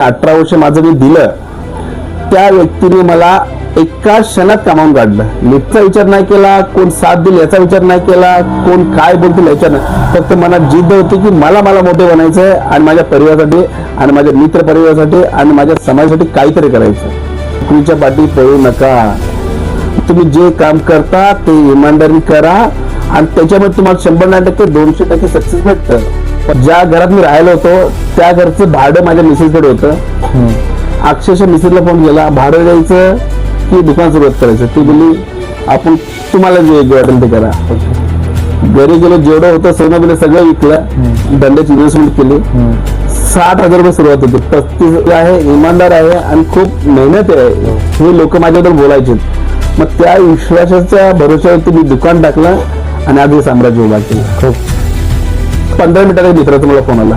18 वर्ष माझं मी दिलं, त्या व्यक्तीने मला एका क्षणात कामावून काढलं. लिफ्टचा विचार नाही केला, कोण साथ दिली याचा विचार नाही केला, कोण काय बोलतील याचा नाही. फक्त मनात जिद्द होती की मला मोठे बनायचं आहे आणि माझ्या परिवारासाठी आणि माझ्या मित्र परिवारासाठी आणि माझ्या समाजासाठी काहीतरी करायचं. नोकरीच्या पाठी पळू नका. तुम्ही जे काम करता ते इमानदारी करा आणि त्याच्यामध्ये तुम्हाला 100% 200% सक्सेस भेटतं. ज्या घरात मी राहिलो होतो त्या घरचं भाडं माझ्या मिसेसकडे होतं. अक्षरशः मिसेसला फोन केला, भाडं द्यायचं की दुकान सुरुवात करायचं. ती बोलली आपण तुम्हाला जे वाटेल ते करा. घरी गेलो, जेवढं होतं सोनं बिनं सगळं विकलं, धंद्याची इन्व्हेस्टमेंट केली. 60,000 रुपये सुरुवात होती. 35 आहे, इमानदार आहे आणि खूप मेहनत आहे हे लोक माझ्याबद्दल बोलायचे. मग त्या विश्वासाच्या भरोश्यावरती मी दुकान टाकलं आणि आज हे साम्राज्य उभा केलं. 15 मिनिटात मित्राचा मला फोन आला,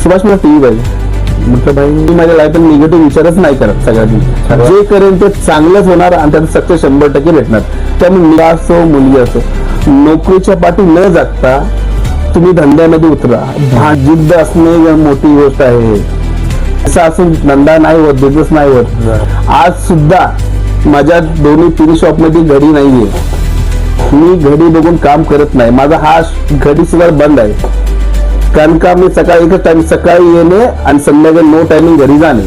सुभाष मला टीव्ही पाहिजे. म्हटलं भाई मी माझ्या लाईफला निगेटिव्ह विचारच नाही करत. सगळ्यांनी जे करेन ते चांगलंच होणार आणि त्याचं सक्सेस 100% भेटणार. त्यामुळे मुलगा असो मुलगी असो, नोकरीच्या पाठी न जागता तुम्ही धंद्यामध्ये उतरा. जिद्द असणे मोठी गोष्ट आहे. असं असून धंदा नाही होत, बिझनेस नाही होत. आज सुद्धा माझ्या 2-3 शॉप मध्ये घडी नाहीये. मी घडी बघून काम करत नाही. माझा हा घडी सुद्धा बंद आहे, कारण का मी सकाळी एकच टाइम, सकाळी येणे आणि संध्याकाळी नो टायमिंग घरी जाणे.